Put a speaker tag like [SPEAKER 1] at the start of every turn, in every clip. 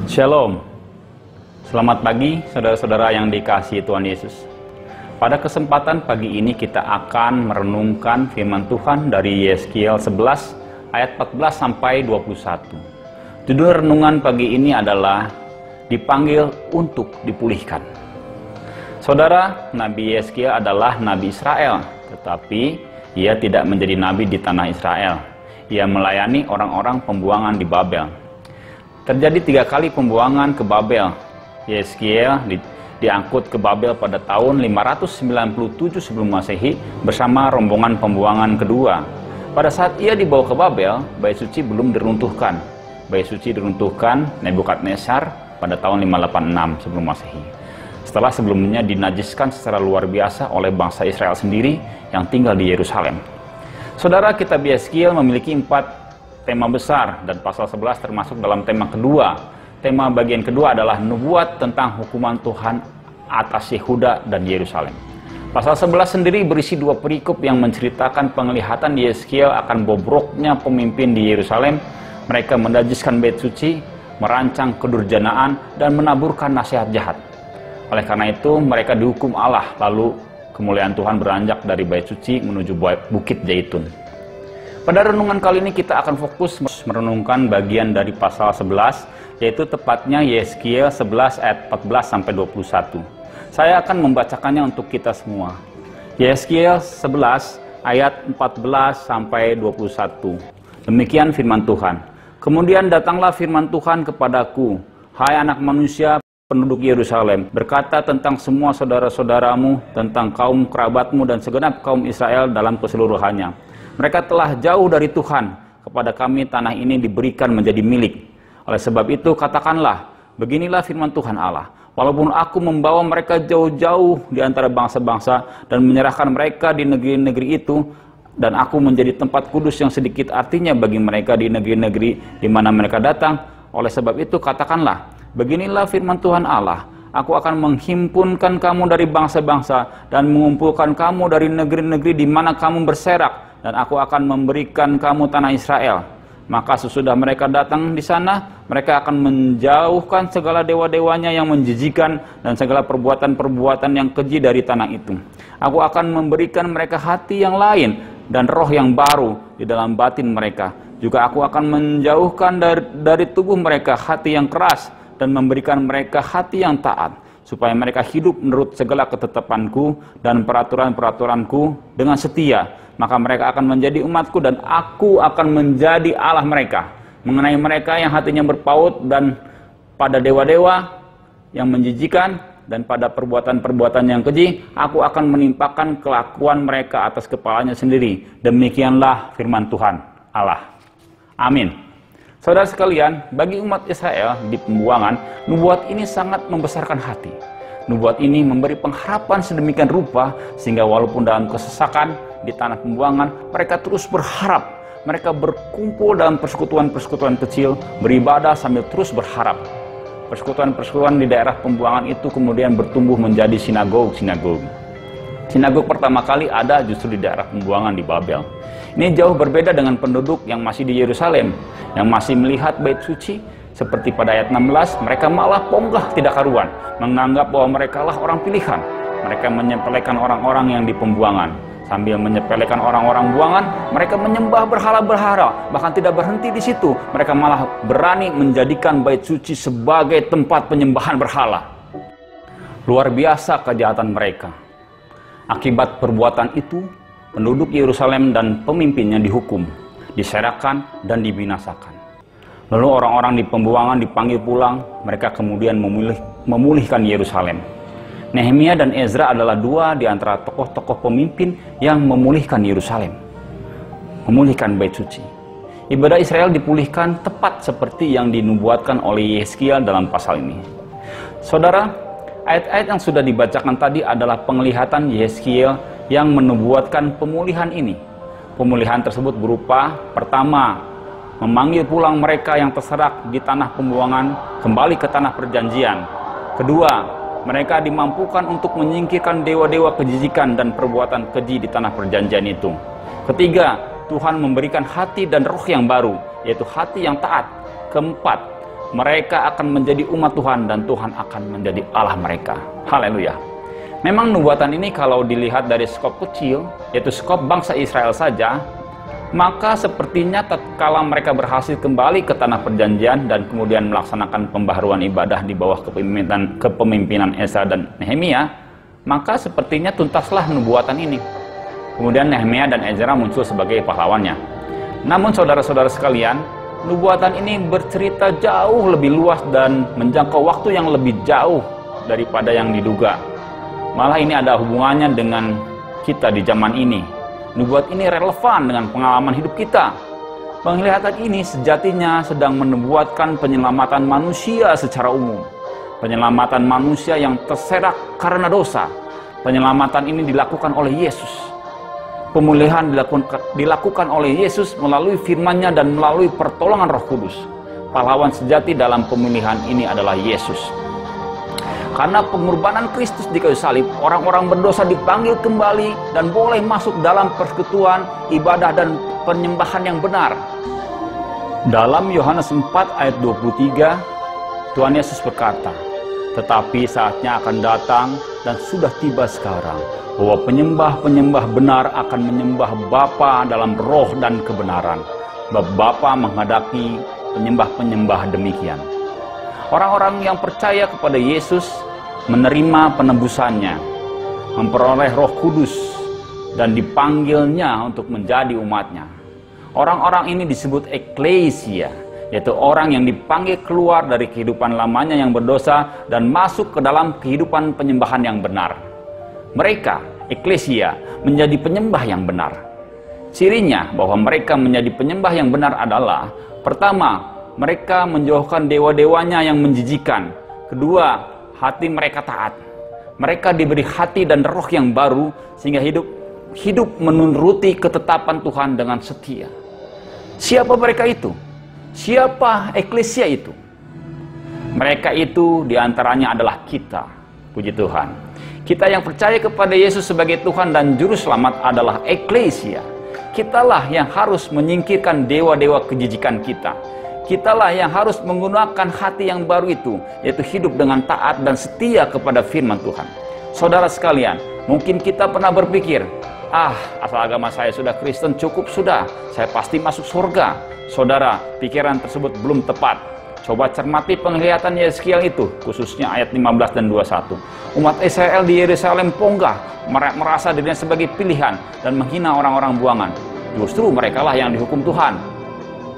[SPEAKER 1] Shalom. Selamat pagi saudara-saudara yang dikasihi Tuhan Yesus. Pada kesempatan pagi ini kita akan merenungkan firman Tuhan dari Yeskiel 11 ayat 14 sampai 21. Judul renungan pagi ini adalah dipanggil untuk dipulihkan. Saudara, Nabi Yeskiel adalah Nabi Israel, tetapi ia tidak menjadi nabi di tanah Israel. Ia melayani orang-orang pembuangan di Babel. Terjadi 3 kali pembuangan ke Babel. Yeskiel diangkut ke Babel pada tahun 597 sebelum Masehi bersama rombongan pembuangan kedua. Pada saat ia dibawa ke Babel, bait suci belum diruntuhkan. Bait suci diruntuhkan Nebukadnezar pada tahun 586 sebelum Masehi. Setelah sebelumnya dinajiskan secara luar biasa oleh bangsa Israel sendiri yang tinggal di Yerusalem. Saudara, kitab Yeskiel memiliki 4 tema besar dan pasal 11 termasuk dalam tema kedua. Tema bagian kedua adalah nubuat tentang hukuman Tuhan atas Yehuda dan Yerusalem. Pasal 11 sendiri berisi 2 perikop yang menceritakan penglihatan Yeskiel akan bobroknya pemimpin di Yerusalem. Mereka menajiskan bait suci, merancang kedurjanaan, dan menaburkan nasihat jahat. Oleh karena itu mereka dihukum Allah, lalu kemuliaan Tuhan beranjak dari bait suci menuju bukit Zaitun. Pada renungan kali ini kita akan fokus merenungkan bagian dari pasal 11, yaitu tepatnya Yeskiel 11 ayat 14 sampai 21. Saya akan membacakannya untuk kita semua. Yeskiel 11 ayat 14 sampai 21. Demikian firman Tuhan. Kemudian datanglah firman Tuhan kepadaku, hai anak manusia, penduduk Yerusalem, berkata tentang semua saudara-saudaramu, tentang kaum kerabatmu dan segenap kaum Israel dalam keseluruhannya. Mereka telah jauh dari Tuhan, kepada kami tanah ini diberikan menjadi milik. Oleh sebab itu katakanlah, beginilah firman Tuhan Allah, walaupun aku membawa mereka jauh-jauh di antara bangsa-bangsa dan menyerahkan mereka di negeri-negeri itu, dan aku menjadi tempat kudus yang sedikit artinya bagi mereka di negeri-negeri di mana mereka datang. Oleh sebab itu katakanlah, beginilah firman Tuhan Allah, aku akan menghimpunkan kamu dari bangsa-bangsa dan mengumpulkan kamu dari negeri-negeri di mana kamu berserak, dan aku akan memberikan kamu tanah Israel. Maka sesudah mereka datang di sana, mereka akan menjauhkan segala dewa-dewanya yang menjijikan dan segala perbuatan-perbuatan yang keji dari tanah itu. Aku akan memberikan mereka hati yang lain dan roh yang baru di dalam batin mereka. Juga aku akan menjauhkan dari tubuh mereka hati yang keras dan memberikan mereka hati yang taat, supaya mereka hidup menurut segala ketetapanku dan peraturan-peraturanku dengan setia. Maka mereka akan menjadi umatku dan aku akan menjadi Allah mereka. Mengenai mereka yang hatinya berpaut dan pada dewa-dewa yang menjijikan dan pada perbuatan-perbuatan yang keji, aku akan menimpakan kelakuan mereka atas kepalanya sendiri. Demikianlah firman Tuhan Allah. Amin. Saudara sekalian, bagi umat Israel di pembuangan, nubuat ini sangat membesarkan hati. Nubuat ini memberi pengharapan sedemikian rupa sehingga walaupun dalam kesesakan di tanah pembuangan, mereka terus berharap. Mereka berkumpul dalam persekutuan-persekutuan kecil, beribadah sambil terus berharap. Persekutuan-persekutuan di daerah pembuangan itu kemudian bertumbuh menjadi sinagog-sinagog. Sinagog pertama kali ada justru di daerah pembuangan di Babel. Ini jauh berbeda dengan penduduk yang masih di Yerusalem, yang masih melihat bait suci. Seperti pada ayat 16, mereka malah ponggah tidak karuan, menganggap bahwa mereka lah orang pilihan. Mereka menyepelekan orang-orang yang di pembuangan. Sambil menyepelekan orang-orang buangan, mereka menyembah berhala-berhala. Bahkan tidak berhenti di situ, mereka malah berani menjadikan bait suci sebagai tempat penyembahan berhala. Luar biasa kejahatan mereka. Akibat perbuatan itu, penduduk Yerusalem dan pemimpinnya dihukum, diserahkan, dan dibinasakan. Lalu orang-orang di pembuangan dipanggil pulang, mereka kemudian memulihkan Yerusalem. Nehemia dan Ezra adalah 2 di antara tokoh-tokoh pemimpin yang memulihkan Yerusalem, memulihkan bait suci. Ibadah Israel dipulihkan tepat seperti yang dinubuatkan oleh Yeskiel dalam pasal ini. Saudara, ayat-ayat yang sudah dibacakan tadi adalah penglihatan Yeskiel yang menubuatkan pemulihan ini. Pemulihan tersebut berupa, pertama, memanggil pulang mereka yang terserak di tanah pembuangan kembali ke tanah perjanjian. Kedua, mereka dimampukan untuk menyingkirkan dewa-dewa kejijikan dan perbuatan keji di tanah perjanjian itu. Ketiga, Tuhan memberikan hati dan roh yang baru, yaitu hati yang taat. Keempat, Mereka akan menjadi umat Tuhan dan Tuhan akan menjadi Allah mereka. Haleluya. Memang nubuatan ini kalau dilihat dari skop kecil, yaitu skop bangsa Israel saja, maka sepertinya tatkala mereka berhasil kembali ke tanah perjanjian dan kemudian melaksanakan pembaharuan ibadah di bawah kepemimpinan Ezra dan Nehemia, maka sepertinya tuntaslah nubuatan ini. Kemudian Nehemia dan Ezra muncul sebagai pahlawannya. Namun saudara-saudara sekalian, nubuatan ini bercerita jauh lebih luas dan menjangkau waktu yang lebih jauh daripada yang diduga. Malah ini ada hubungannya dengan kita di zaman ini. Nubuat ini relevan dengan pengalaman hidup kita. Penglihatan ini sejatinya sedang menubuatkan penyelamatan manusia secara umum. Penyelamatan manusia yang terserak karena dosa. Penyelamatan ini dilakukan oleh Yesus. Pemulihan dilakukan oleh Yesus melalui firman-Nya dan melalui pertolongan Roh Kudus. Pahlawan sejati dalam pemulihan ini adalah Yesus. Karena pengorbanan Kristus di kayu salib, orang-orang berdosa dipanggil kembali dan boleh masuk dalam persekutuan, ibadah dan penyembahan yang benar. Dalam Yohanes 4 ayat 23, Tuhan Yesus berkata, "Tetapi saatnya akan datang dan sudah tiba sekarang, bahwa penyembah-penyembah benar akan menyembah Bapa dalam roh dan kebenaran. Bapa menghadapi penyembah-penyembah demikian." Orang-orang yang percaya kepada Yesus menerima penebusannya, memperoleh Roh Kudus, dan dipanggilnya untuk menjadi umatnya. Orang-orang ini disebut eklesia, yaitu orang yang dipanggil keluar dari kehidupan lamanya yang berdosa dan masuk ke dalam kehidupan penyembahan yang benar. Mereka, eklesia, menjadi penyembah yang benar. Cirinya bahwa mereka menjadi penyembah yang benar adalah: pertama, mereka menjauhkan dewa-dewanya yang menjijikan. Kedua, hati mereka taat. Mereka diberi hati dan roh yang baru sehingga hidup menuruti ketetapan Tuhan dengan setia. Siapa mereka itu? Siapa eklesia itu? Mereka itu diantaranya adalah kita. Puji Tuhan. Kita yang percaya kepada Yesus sebagai Tuhan dan Juru Selamat adalah eklesia. Kitalah yang harus menyingkirkan dewa-dewa kejijikan kita. Kitalah yang harus menggunakan hati yang baru itu, yaitu hidup dengan taat dan setia kepada firman Tuhan. Saudara sekalian, mungkin kita pernah berpikir, asal agama saya sudah Kristen cukup sudah, saya pasti masuk surga. Saudara, pikiran tersebut belum tepat. Coba cermati penglihatan Yeskiel itu, khususnya ayat 15 dan 21. Umat Israel di Yerusalem ponggah, merasa dirinya sebagai pilihan dan menghina orang-orang buangan. Justru merekalah yang dihukum Tuhan.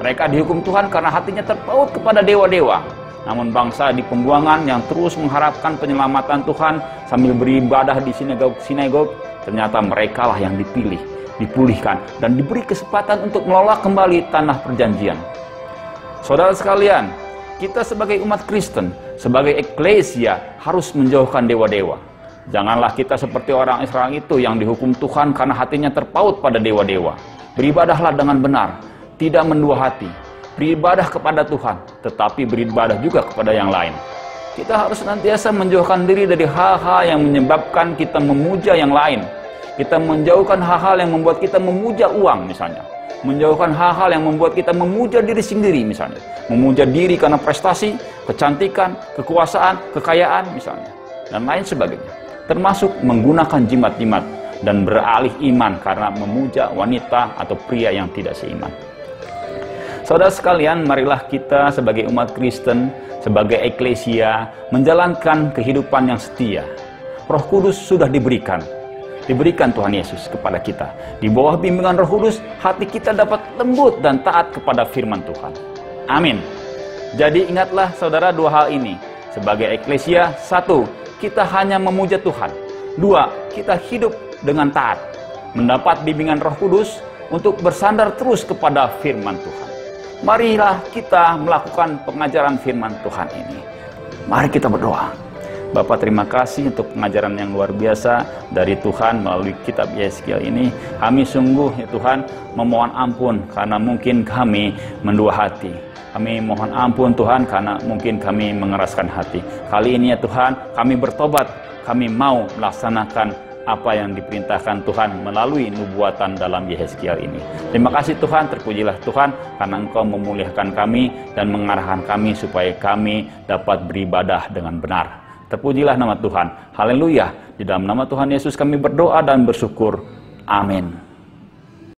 [SPEAKER 1] Mereka dihukum Tuhan karena hatinya terpaut kepada dewa-dewa. Namun bangsa di pembuangan yang terus mengharapkan penyelamatan Tuhan sambil beribadah di sinagog, ternyata merekalah yang dipilih, dipulihkan, dan diberi kesempatan untuk mengelola kembali tanah perjanjian. Saudara sekalian, kita sebagai umat Kristen, sebagai eklesia harus menjauhkan dewa-dewa. Janganlah kita seperti orang Israel itu yang dihukum Tuhan karena hatinya terpaut pada dewa-dewa. Beribadahlah dengan benar, tidak mendua hati, beribadah kepada Tuhan, tetapi beribadah juga kepada yang lain. Kita harus senantiasa menjauhkan diri dari hal-hal yang menyebabkan kita memuja yang lain. Kita menjauhkan hal-hal yang membuat kita memuja uang misalnya. Menjauhkan hal-hal yang membuat kita memuja diri sendiri misalnya. Memuja diri karena prestasi, kecantikan, kekuasaan, kekayaan misalnya. Dan lain sebagainya. Termasuk menggunakan jimat-jimat dan beralih iman karena memuja wanita atau pria yang tidak seiman. Saudara sekalian, marilah kita sebagai umat Kristen, sebagai eklesia, menjalankan kehidupan yang setia. Roh Kudus sudah diberikan Tuhan Yesus kepada kita. Di bawah bimbingan Roh Kudus, hati kita dapat lembut dan taat kepada firman Tuhan. Amin. Jadi ingatlah saudara dua hal ini. Sebagai eklesia, satu, kita hanya memuja Tuhan. Dua, kita hidup dengan taat. Mendapat bimbingan Roh Kudus untuk bersandar terus kepada firman Tuhan. Marilah kita melakukan pengajaran firman Tuhan ini. Mari kita berdoa. Bapa, terima kasih untuk pengajaran yang luar biasa dari Tuhan melalui kitab Yeskiel ini. Kami sungguh ya Tuhan memohon ampun karena mungkin kami mendua hati. Kami mohon ampun Tuhan karena mungkin kami mengeraskan hati. Kali ini ya Tuhan kami bertobat. Kami mau melaksanakan apa yang diperintahkan Tuhan melalui nubuatan dalam Yehezkiel ini. Terima kasih Tuhan, terpujilah Tuhan karena Engkau memuliakan kami dan mengarahkan kami supaya kami dapat beribadah dengan benar. Terpujilah nama Tuhan. Haleluya. Di dalam nama Tuhan Yesus kami berdoa dan bersyukur. Amin.